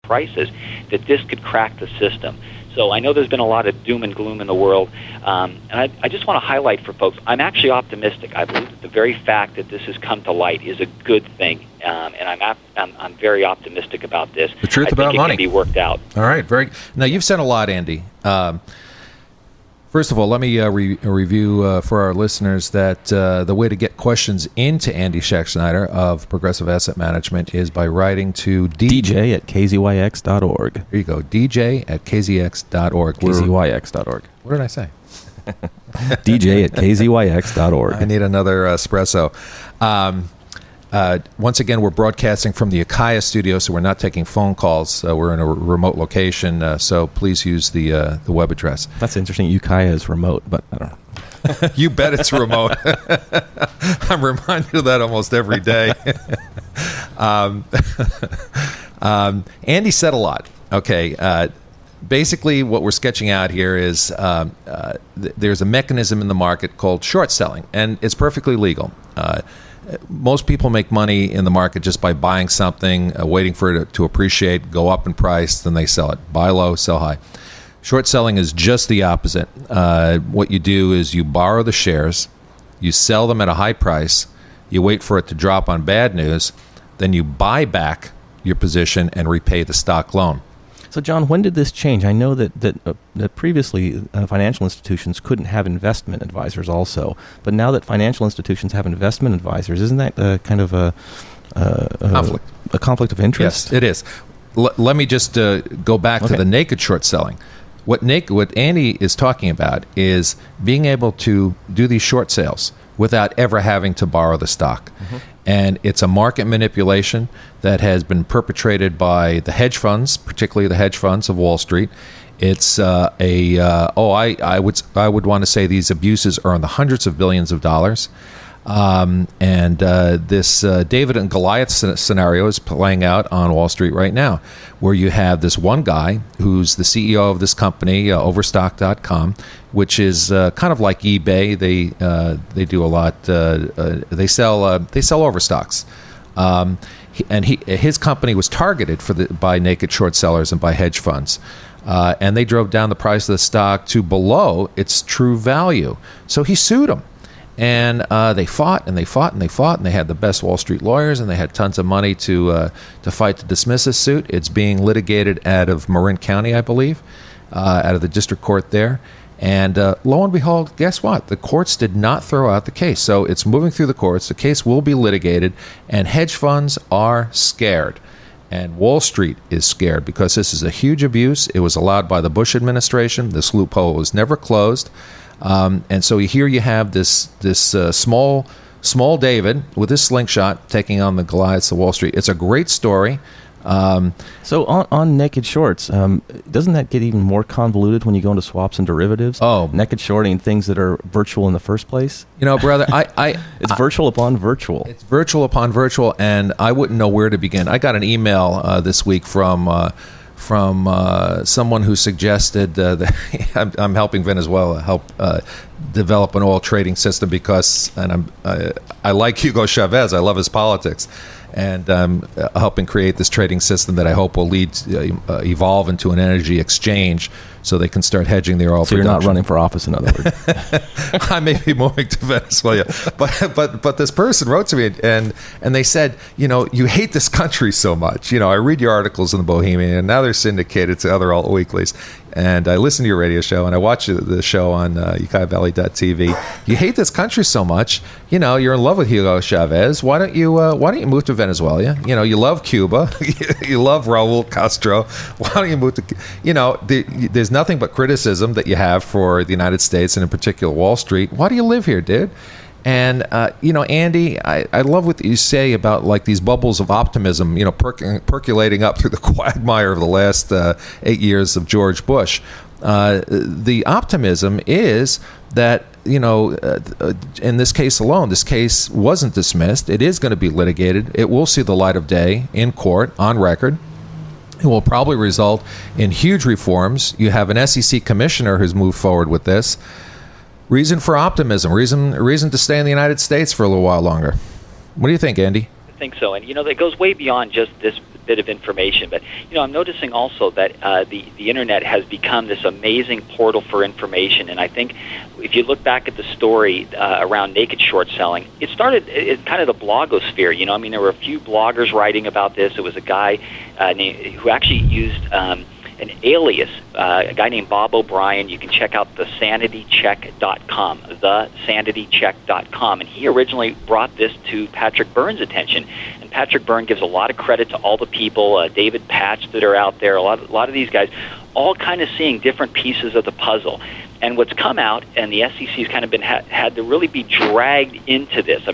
prices, that this could crack the system. So I know there's been a lot of doom and gloom in the world, and I just want to highlight for folks, I'm actually optimistic. I believe that the very fact that this has come to light is a good thing, and I'm very optimistic about this. The truth I about think money it can be worked out. All right, now you've said a lot, Andy. First of all, let me review for our listeners that the way to get questions into Andy Schexnayder of Progressive Asset Management is by writing to DJ at kzyx.org. There you go, DJ at kzyx.org. kzyx.org. What did I say? DJ at kzyx.org. I need another espresso. Once again, we're broadcasting from the Ukiah studio, so we're not taking phone calls. We're in a remote location, so please use the web address. That's interesting. Ukiah is remote, but I don't know. You bet it's remote. I'm reminded of that almost every day. Andy said a lot. Okay. Basically, what we're sketching out here is there's a mechanism in the market called short selling, and it's perfectly legal. Most people make money in the market just by buying something, waiting for it to appreciate, go up in price, then they sell it. Buy low, sell high. Short selling is just the opposite. What you do is you borrow the shares, you sell them at a high price, you wait for it to drop on bad news, then you buy back your position and repay the stock loan. So, John, when did this change? I know that previously financial institutions couldn't have investment advisors also, but now that financial institutions have investment advisors, isn't that kind of a conflict of interest? Yes, it is. Let me just go back to the naked short selling. What Andy is talking about is being able to do these short sales without ever having to borrow the stock. Mm-hmm. And it's a market manipulation that has been perpetrated by the hedge funds, particularly the hedge funds of Wall Street. It's I would want to say these abuses are in the hundreds of billions of dollars. This David and Goliath scenario is playing out on Wall Street right now, where you have this one guy who's the CEO of this company, Overstock.com, which is kind of like eBay. They do a lot. They sell overstocks. His company was targeted by naked short sellers and by hedge funds. And they drove down the price of the stock to below its true value. So he sued them. And they fought and they fought and they fought, and they had the best Wall Street lawyers, and they had tons of money to fight to dismiss this suit. It's being litigated out of Marin County, I believe, out of the district court there. And lo and behold, guess what? The courts did not throw out the case. So it's moving through the courts. The case will be litigated, and hedge funds are scared. And Wall Street is scared because this is a huge abuse. It was allowed by the Bush administration. This loophole was never closed. And so here you have this small David with his slingshot taking on the Goliaths of Wall Street. It's a great story. So on naked shorts, doesn't that get even more convoluted when you go into swaps and derivatives? Oh, naked shorting things that are virtual in the first place. You know, brother, it's virtual upon virtual. It's virtual upon virtual, and I wouldn't know where to begin. I got an email this week from someone who suggested that I'm helping Venezuela help develop an oil trading system because, and I like Hugo Chavez. I love his politics, and I'm helping create this trading system that I hope will evolve into an energy exchange so they can start hedging their oil production. So you're not running for office, in other words. I may be moving to Venezuela, but this person wrote to me and they said, you hate this country so much. I read your articles in the Bohemian, and now they're syndicated to other alt weeklies. And I listen to your radio show, and I watch the show on UkiahValley.tv. You hate this country so much. You're in love with Hugo Chavez. Why don't you move to Venezuela? You love Cuba. You love Raul Castro. Why don't you move to? There's nothing but criticism that you have for the United States and in particular Wall Street. Why do you live here, dude? And, Andy, I love what you say about like these bubbles of optimism, percolating up through the quagmire of the last 8 years of George Bush. The optimism is that, in this case alone, this case wasn't dismissed. It is going to be litigated. It will see the light of day in court on record. It will probably result in huge reforms. You have an SEC commissioner who's moved forward with this. Reason for optimism, reason to stay in the United States for a little while longer. What do you think, Andy? I think so. And, that goes way beyond just this bit of information. But I'm noticing also that the internet has become this amazing portal for information. And I think if you look back at the story around naked short selling, it started in kind of the blogosphere. There were a few bloggers writing about this. It was a guy who actually used an alias, a guy named Bob O'Brien. You can check out thesanitycheck.com, thesanitycheck.com. And he originally brought this to Patrick Byrne's attention. And Patrick Byrne gives a lot of credit to all the people, David Patch, that are out there, a lot of these guys, all kind of seeing different pieces of the puzzle. And what's come out, and the SEC has kind of been had to really be dragged into this. I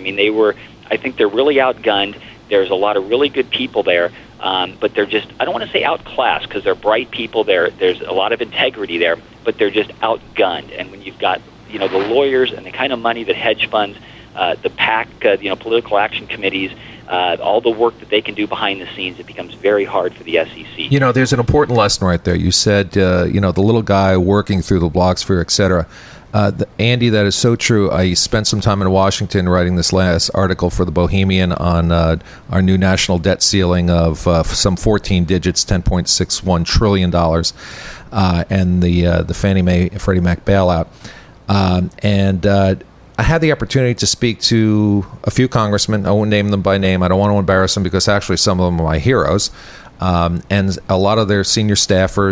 think they're really outgunned. There's a lot of really good people there. But they're just, I don't want to say outclassed, because they're bright people. There's a lot of integrity there, but they're just outgunned. And when you've got, the lawyers and the kind of money that hedge funds, the PAC, political action committees, all the work that they can do behind the scenes, it becomes very hard for the SEC. There's an important lesson right there. You said, the little guy working through the blogosphere, et cetera. Andy, that is so true. I spent some time in Washington writing this last article for the Bohemian on our new national debt ceiling of some 14 digits, $10.61 trillion, and the Fannie Mae Freddie Mac bailout. I had the opportunity to speak to a few congressmen. I won't name them by name. I don't want to embarrass them, because actually some of them are my heroes, and a lot of their senior staffers.